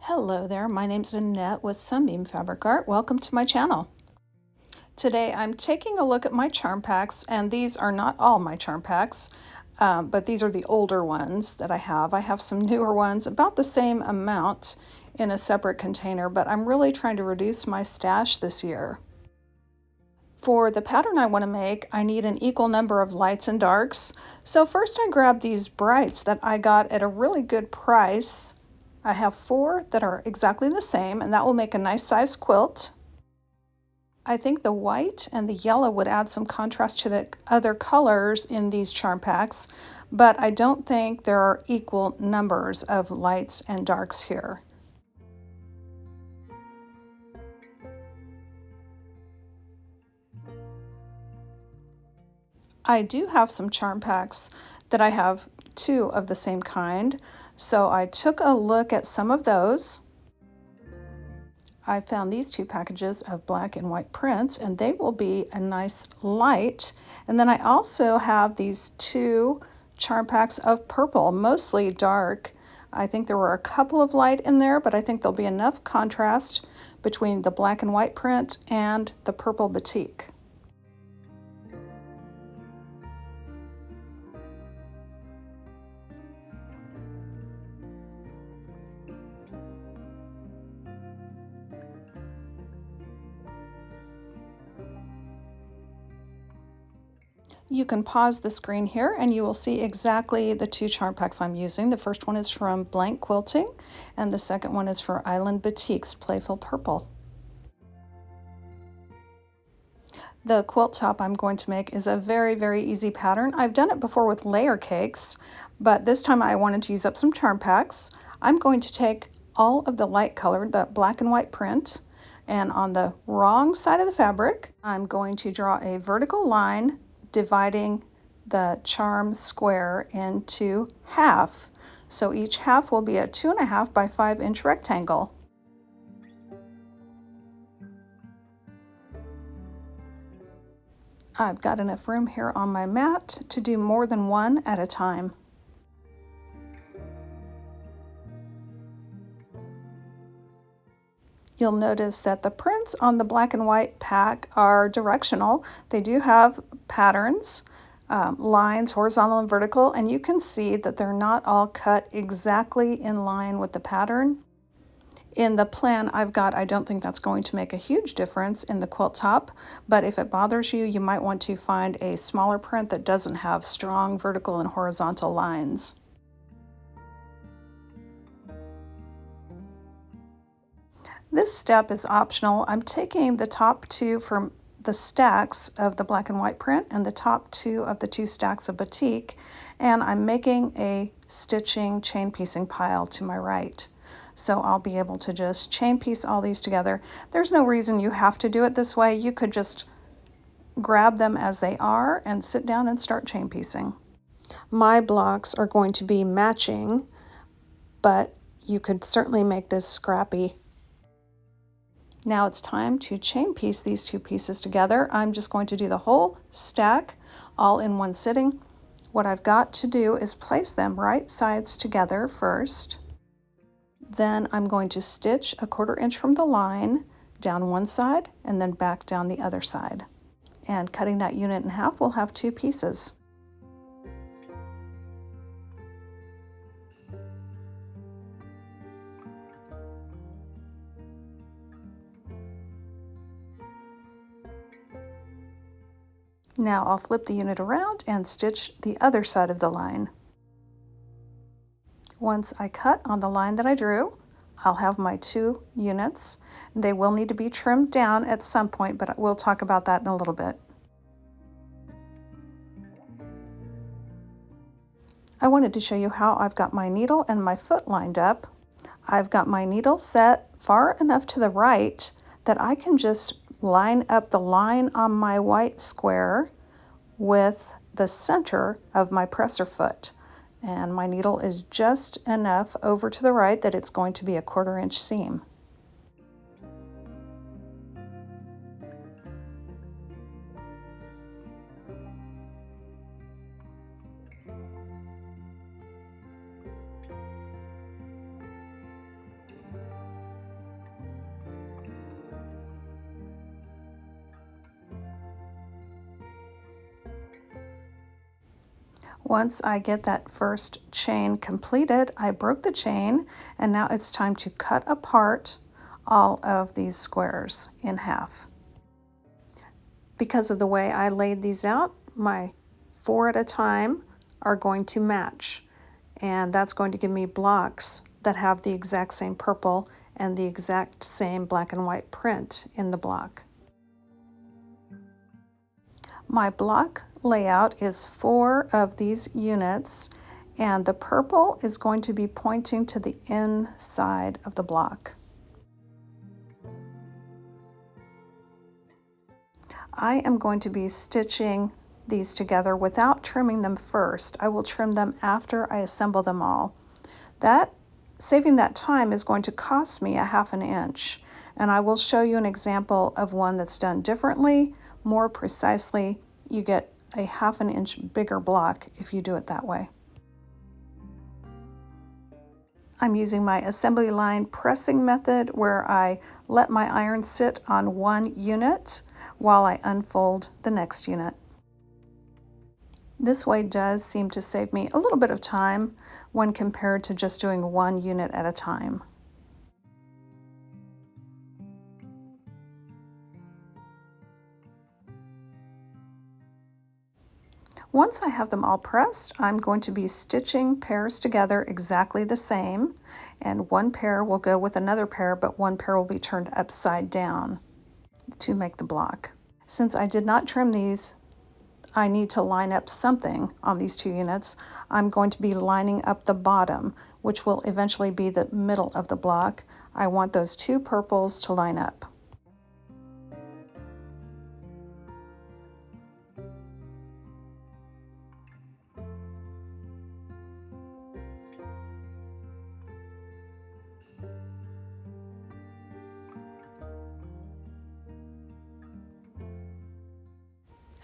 Hello there, my name's Annette with Sunbeam Fabric Art. Welcome to my channel. Today I'm taking a look at my charm packs, and these are not all my charm packs, but these are the older ones that I have. I have some newer ones, about the same amount in a separate container, but I'm really trying to reduce my stash this year. For the pattern I want to make, I need an equal number of lights and darks. So first I grabbed these brights that I got at a really good price. I have 4 that are exactly the same, and that will make a nice size quilt. I think the white and the yellow would add some contrast to the other colors in these charm packs, but I don't think there are equal numbers of lights and darks here. I do have some charm packs that I have 2 of the same kind, so I took a look at some of those. I found these 2 packages of black and white prints, and they will be a nice light. And then I also have these 2 charm packs of purple, mostly dark. I think there were a couple of light in there, but I think there'll be enough contrast between the black and white print and the purple batik. You can pause the screen here and you will see exactly the 2 charm packs I'm using. The first one is from Blank Quilting, and the second one is for Island Batiks Playful Purple. The quilt top I'm going to make is a very easy pattern. I've done it before with layer cakes, but this time I wanted to use up some charm packs. I'm going to take all of the light colored, the black and white print, and on the wrong side of the fabric, I'm going to draw a vertical line dividing the charm square into half. So each half will be a 2.5 by 5 inch rectangle. I've got enough room here on my mat to do more than one at a time. You'll notice that the prints on the black and white pack are directional. They do have patterns, lines, horizontal and vertical, and you can see that they're not all cut exactly in line with the pattern. In the plan I've got, I don't think that's going to make a huge difference in the quilt top, but if it bothers you, you might want to find a smaller print that doesn't have strong vertical and horizontal lines. This step is optional. I'm taking the top 2 from the stacks of the black and white print and the top 2 of the 2 stacks of batik, and I'm making a stitching chain piecing pile to my right. So I'll be able to just chain piece all these together. There's no reason you have to do it this way. You could just grab them as they are and sit down and start chain piecing. My blocks are going to be matching, but you could certainly make this scrappy. Now it's time to chain piece these 2 pieces together. I'm just going to do the whole stack all in one sitting. What I've got to do is place them right sides together first. Then I'm going to stitch a 1/4 inch from the line down one side and then back down the other side. And cutting that unit in half, we'll have 2 pieces. Now I'll flip the unit around and stitch the other side of the line. Once I cut on the line that I drew, I'll have my 2 units. They will need to be trimmed down at some point, but we'll talk about that in a little bit. I wanted to show you how I've got my needle and my foot lined up. I've got my needle set far enough to the right that I can just line up the line on my white square with the center of my presser foot. And my needle is just enough over to the right that it's going to be a 1/4 inch seam. Once I get that first chain completed, I broke the chain, and now it's time to cut apart all of these squares in half. Because of the way I laid these out, my 4 at a time are going to match, and that's going to give me blocks that have the exact same purple and the exact same black and white print in the block. My block layout is 4 of these units, and the purple is going to be pointing to the inside of the block. I am going to be stitching these together without trimming them first. I will trim them after I assemble them all. Saving that time is going to cost me a 1/2 inch, and I will show you an example of one that's done differently. More precisely, you get a 1/2 inch bigger block if you do it that way. I'm using my assembly line pressing method where I let my iron sit on one unit while I unfold the next unit. This way does seem to save me a little bit of time when compared to just doing one unit at a time. Once I have them all pressed, I'm going to be stitching pairs together exactly the same, and one pair will go with another pair, but one pair will be turned upside down to make the block. Since I did not trim these, I need to line up something on these 2 units. I'm going to be lining up the bottom, which will eventually be the middle of the block. I want those 2 purples to line up.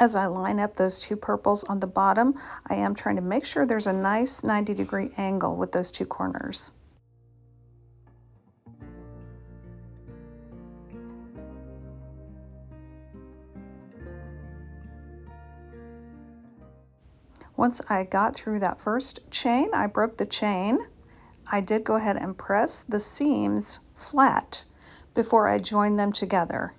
As I line up those 2 purples on the bottom, I am trying to make sure there's a nice 90-degree angle with those 2 corners. Once I got through that first chain, I broke the chain. I did go ahead and press the seams flat before I joined them together.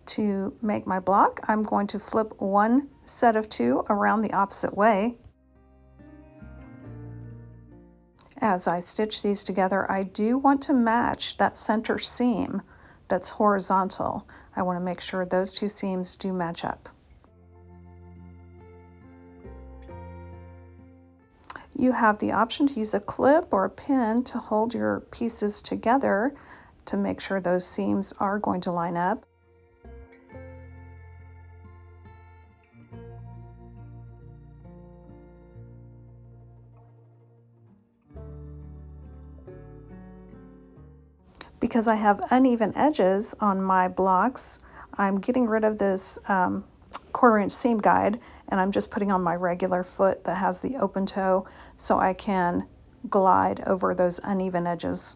To make my block, I'm going to flip one set of 2 around the opposite way. As I stitch these together, I do want to match that center seam that's horizontal. I want to make sure those 2 seams do match up. You have the option to use a clip or a pin to hold your pieces together to make sure those seams are going to line up. Because I have uneven edges on my blocks, I'm getting rid of this 1/4 inch seam guide, and I'm just putting on my regular foot that has the open toe so I can glide over those uneven edges.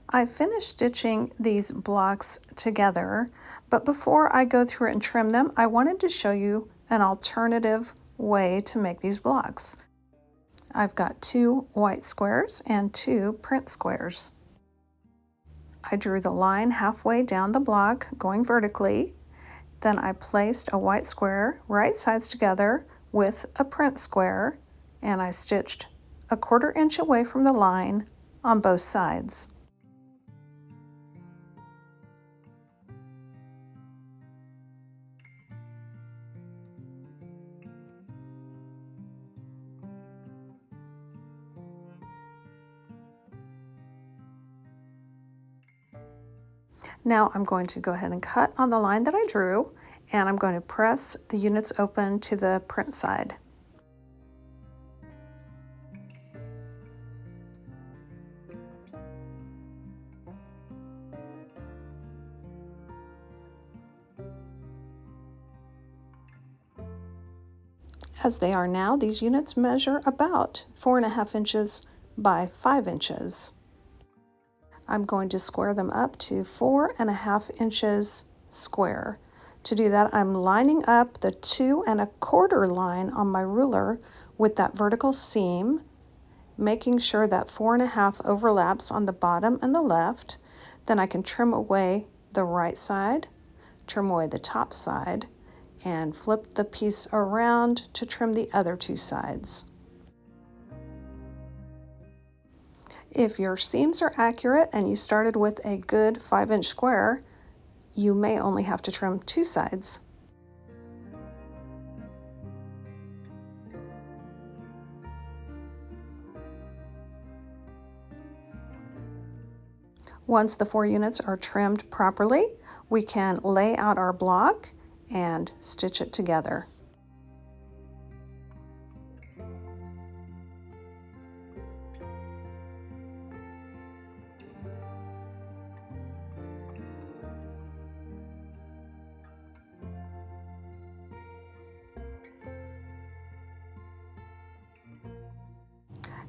I finished stitching these blocks together, but before I go through and trim them, I wanted to show you an alternative way to make these blocks. I've got 2 white squares and 2 print squares. I drew the line halfway down the block going vertically. Then I placed a white square right sides together with a print square, and I stitched a 1/4 inch away from the line on both sides. Now I'm going to go ahead and cut on the line that I drew, and I'm going to press the units open to the print side. As they are now, these units measure about 4.5 inches by 5 inches. I'm going to square them up to 4.5 inches square. To do that, I'm lining up the 2 1/4 line on my ruler with that vertical seam, making sure that 4.5 overlaps on the bottom and the left. Then I can trim away the right side, trim away the top side, and flip the piece around to trim the other 2 sides. If your seams are accurate and you started with a good 5-inch square, you may only have to trim 2 sides. Once the 4 units are trimmed properly, we can lay out our block and stitch it together.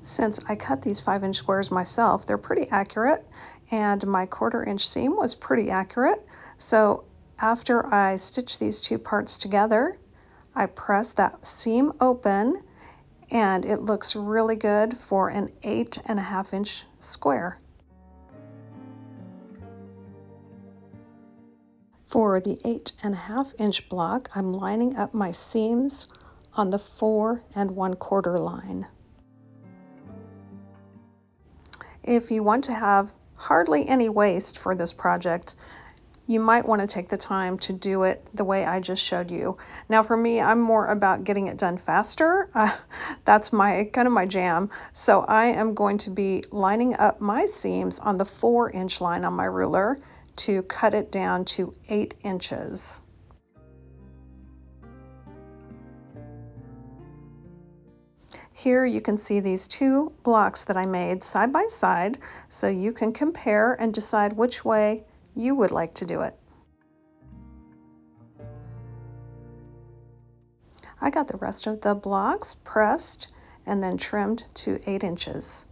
Since I cut these 5-inch squares myself, they're pretty accurate, and my 1/4 inch seam was pretty accurate. So after I stitch these 2 parts together, I press that seam open, and it looks really good for an 8.5 inch square. For the 8.5 inch block, I'm lining up my seams on the 4 1/4 line. If you want to have hardly any waste for this project, you might want to take the time to do it the way I just showed you. Now for me, I'm more about getting it done faster. That's kind of my jam. So I am going to be lining up my seams on the 4-inch line on my ruler to cut it down to 8 inches. Here you can see these 2 blocks that I made side by side, so you can compare and decide which way you would like to do it. I got the rest of the blocks pressed and then trimmed to 8 inches.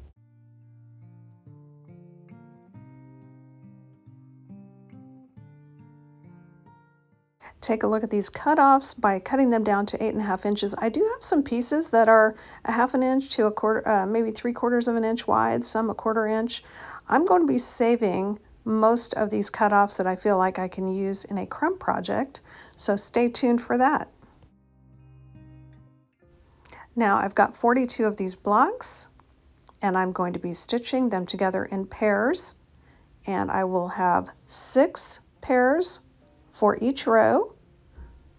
Take a look at these cutoffs by cutting them down to 8.5 inches. I do have some pieces that are 1/2 inch to 1/4, maybe 3/4 of an inch wide, some 1/4 inch. I'm going to be saving most of these cutoffs that I feel like I can use in a crumb project, so stay tuned for that. Now I've got 42 of these blocks, and I'm going to be stitching them together in pairs, and I will have 6 pairs for each row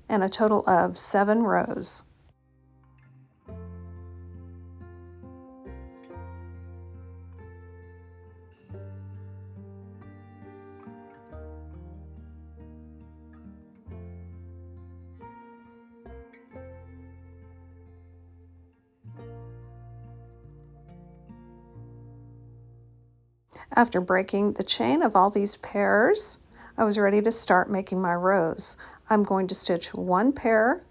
and a total of 7 rows. After breaking the chain of all these pairs, I was ready to start making my rows. I'm going to stitch 1 pair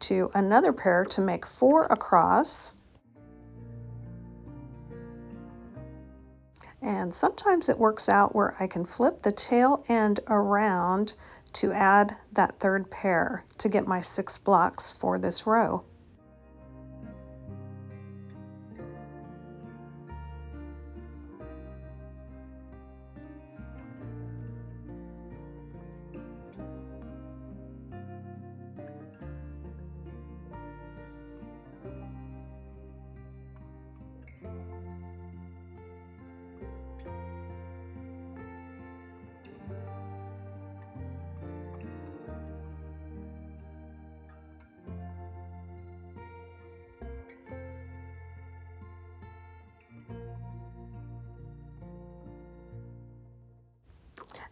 to another pair to make 4 across. And sometimes it works out where I can flip the tail end around to add that 3rd pair to get my 6 blocks for this row.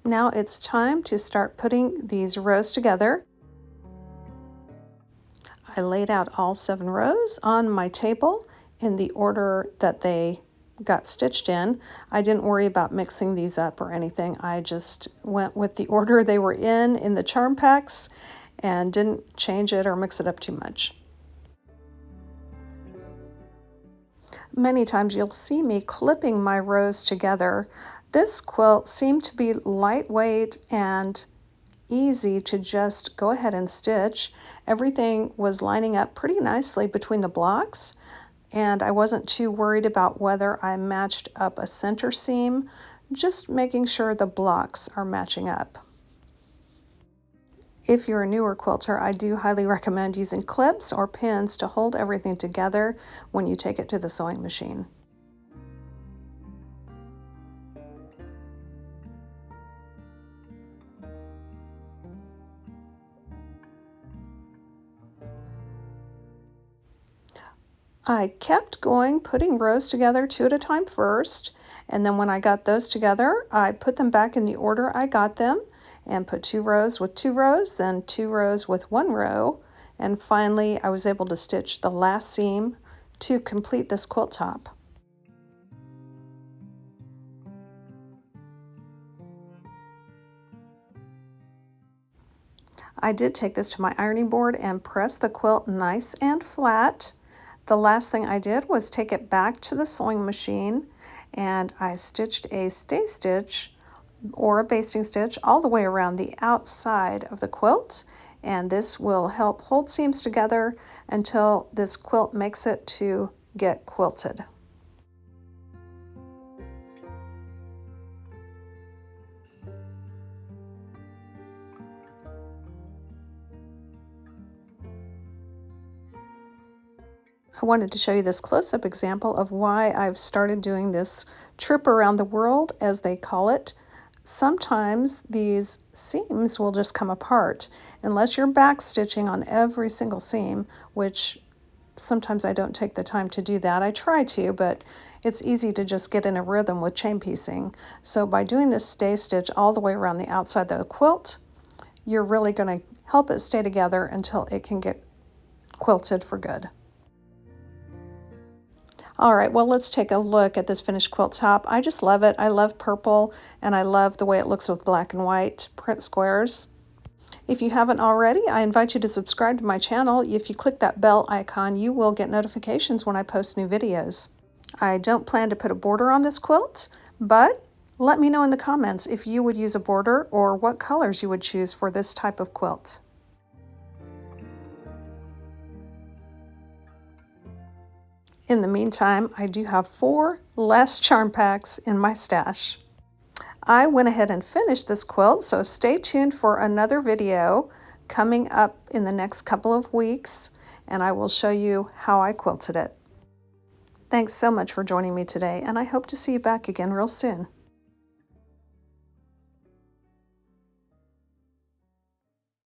Now it's time to start putting these rows together. I laid out all 7 rows on my table in the order that they got stitched in. I didn't worry about mixing these up or anything. I just went with the order they were in the charm packs and didn't change it or mix it up too much. Many times you'll see me clipping my rows together. This quilt seemed to be lightweight and easy to just go ahead and stitch. Everything was lining up pretty nicely between the blocks, and I wasn't too worried about whether I matched up a center seam, just making sure the blocks are matching up. If you're a newer quilter, I do highly recommend using clips or pins to hold everything together when you take it to the sewing machine. I kept going, putting rows together 2 at a time first, and then when I got those together, I put them back in the order I got them and put 2 rows with 2 rows, then 2 rows with 1 row, and finally I was able to stitch the last seam to complete this quilt top. I did take this to my ironing board and press the quilt nice and flat. The last thing I did was take it back to the sewing machine, and I stitched a stay stitch or a basting stitch all the way around the outside of the quilt, and this will help hold seams together until this quilt makes it to get quilted. I wanted to show you this close-up example of why I've started doing this trip around the world, as they call it. Sometimes these seams will just come apart unless you're back stitching on every single seam, which sometimes I don't take the time to do that. I try to, but it's easy to just get in a rhythm with chain piecing. So by doing this stay stitch all the way around the outside of the quilt, you're really going to help it stay together until it can get quilted for good. All right, well, let's take a look at this finished quilt top. I just love it. I love purple, and I love the way it looks with black and white print squares. If you haven't already, I invite you to subscribe to my channel. If you click that bell icon, you will get notifications when I post new videos. I don't plan to put a border on this quilt, but let me know in the comments if you would use a border or what colors you would choose for this type of quilt. In the meantime, I do have 4 less charm packs in my stash. I went ahead and finished this quilt, so stay tuned for another video coming up in the next couple of weeks, and I will show you how I quilted it. Thanks so much for joining me today, and I hope to see you back again real soon.